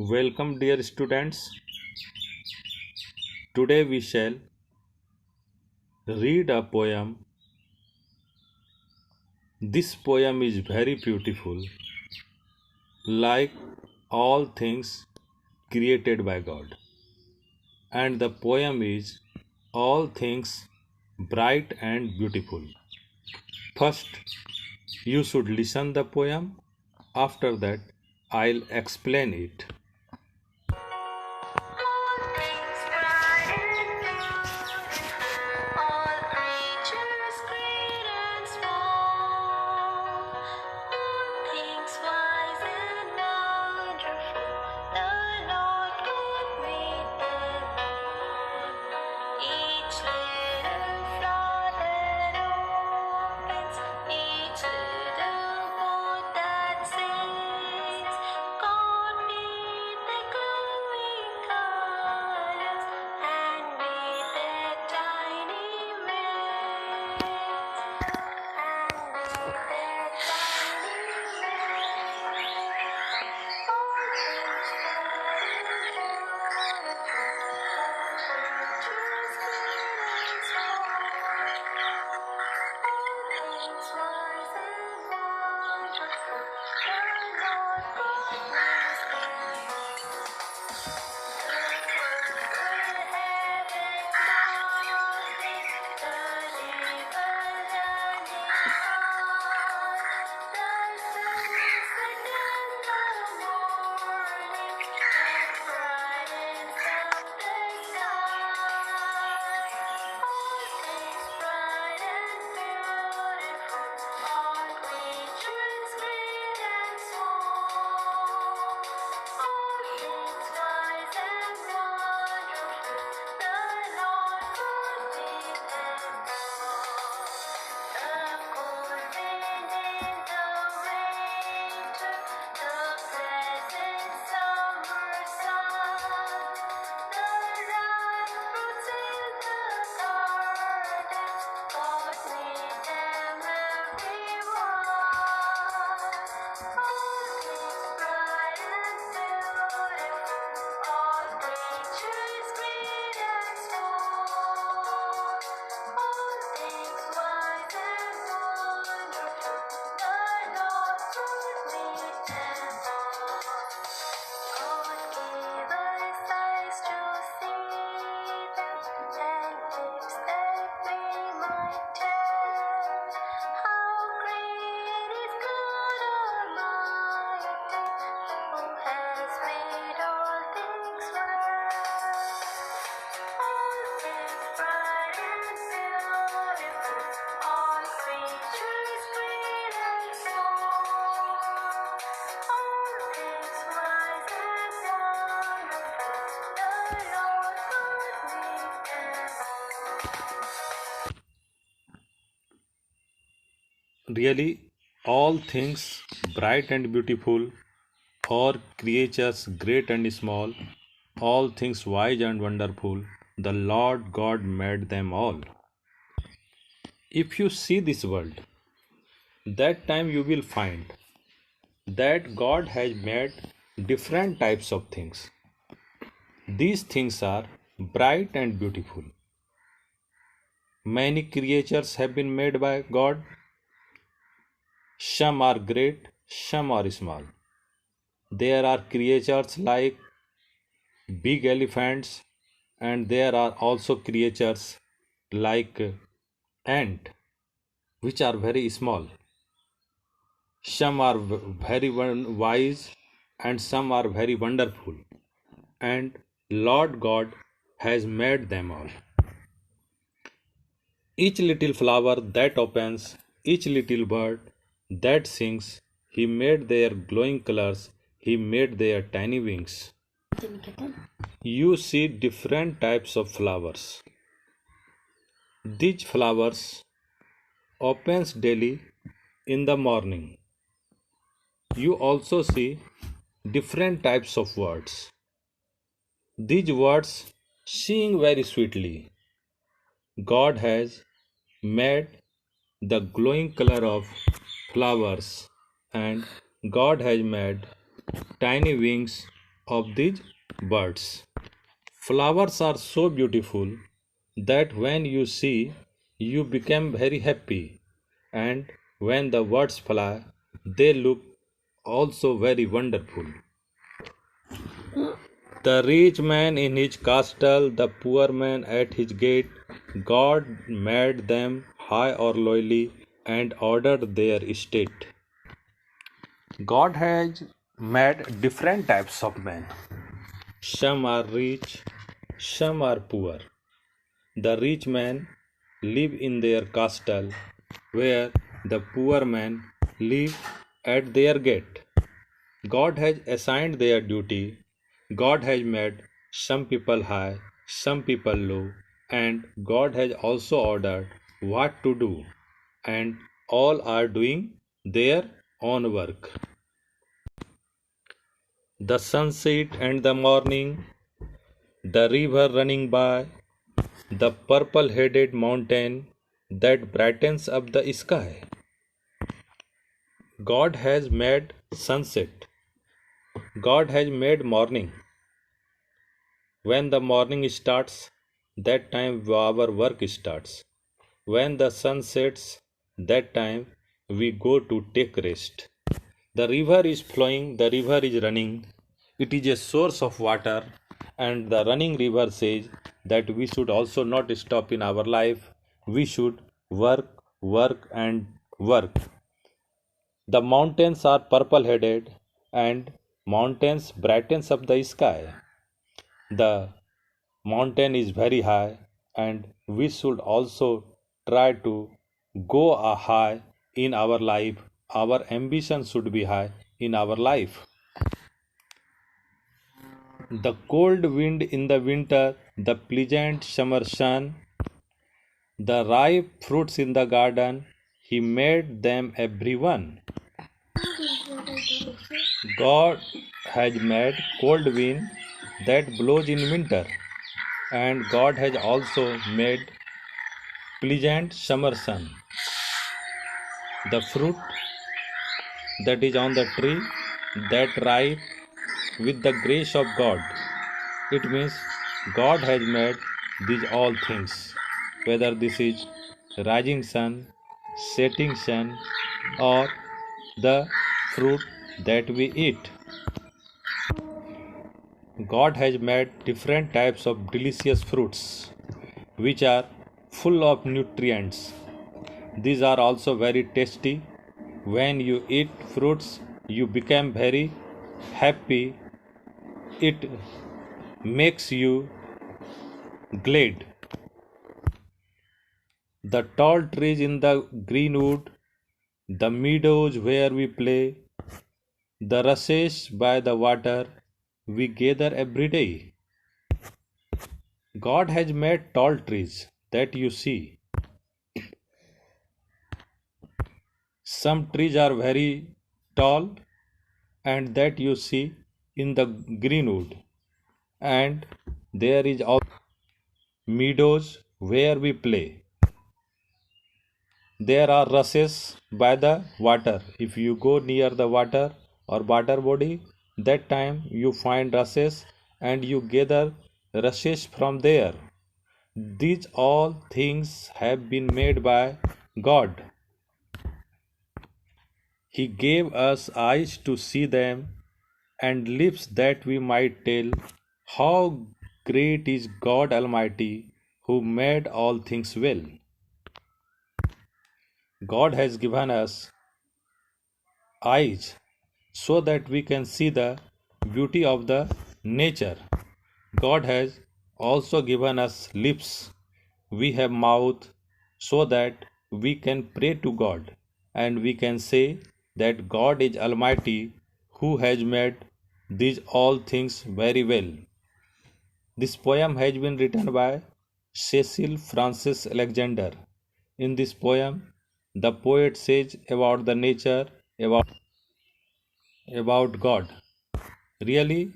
Welcome, dear students. Today we shall read a poem. This poem is very beautiful, like all things created by God. And the poem is All Things Bright and Beautiful. First, you should listen the poem. After that, I'll explain it. Really, all things bright and beautiful, all creatures great and small, all things wise and wonderful, the Lord God made them all. If you see this world, that time you will find that God has made different types of things. These things are bright and beautiful. Many creatures have been made by God. Some are great, some are small. There are creatures like big elephants, and there are also creatures like ant, which are very small. Some are very wise, and some are very wonderful. And Lord God has made them all. Each little flower that opens, each little bird that sings, He made their glowing colors, He made their tiny wings. You see different types of flowers. These flowers opens daily in the morning. You also see different types of words. These words sing very sweetly. God has made the glowing color of flowers, and God has made tiny wings of these birds. Flowers are so beautiful that when you see, you become very happy, and when the birds fly, they look also very wonderful. The rich man in his castle, the poor man at his gate, God made them high or lowly and ordered their estate. God has made different types of men. Some are rich, some are poor. The rich men live in their castle, where the poor men live at their gate. God has assigned their duty. God has made some people high, some people low, and God has also ordered what to do, and all are doing their own work. The sunset and the morning, the river running by, the purple headed mountain that brightens up the sky. God has made sunset. God has made morning. When the morning starts, that time our work starts. When the sun sets, that time we go to take rest. The river is flowing, the river is running. It is a source of water, and the running river says that we should also not stop in our life. We should work, work, and work. The mountains are purple headed, and mountains brightens up the sky. The mountain is very high, and we should also try to go high in our life. Our ambition should be high in our life. The cold wind in the winter, the pleasant summer sun, the ripe fruits in the garden, he made them everyone. God has made cold wind that blows in winter, and God has also made pleasant summer sun. The fruit that is on the tree that ripe with the grace of God. It means God has made these all things, whether this is rising sun, setting sun, or the fruit that we eat. God has made different types of delicious fruits which are full of nutrients. These are also very tasty. When you eat fruits, you become very happy. It makes you glad. The tall trees in the greenwood, the meadows where we play, the rushes by the water we gather every day. God has made tall trees that you see. Some trees are very tall and that you see in the greenwood, and there is also meadows where we play. There are rushes by the water. If you go near the water or water body, that time you find rushes and you gather rushes from there. These all things have been made by God. He gave us eyes to see them and lips that we might tell how great is God Almighty who made all things well. God has given us eyes so that we can see the beauty of the nature. God has also given us lips. We have mouth so that we can pray to God, and we can say that God is Almighty who has made these all things very well. This poem has been written by Cecil Francis Alexander. In this poem, the poet says about the nature, about God. Really,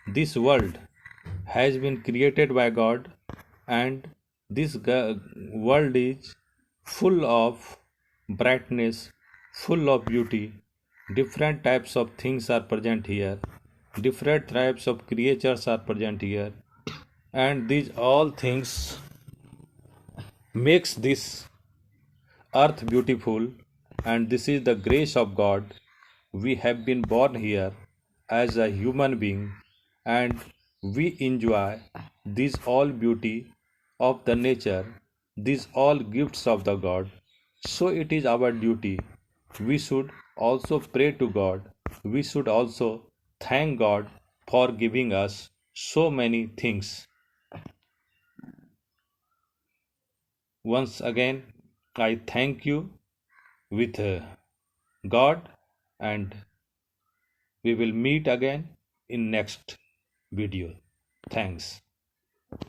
this world has been created by God, and this world is full of brightness, full of beauty. Different types of things are present here. Different types of creatures are present here, and these all things makes this earth beautiful, and this is the grace of God. We have been born here as a human being, and we enjoy this all beauty of the nature, these all gifts of the God. So it is our duty. We should also pray to God. We should also thank God for giving us so many things. Once again, I thank you with God, and we will meet again in next video. Thanks.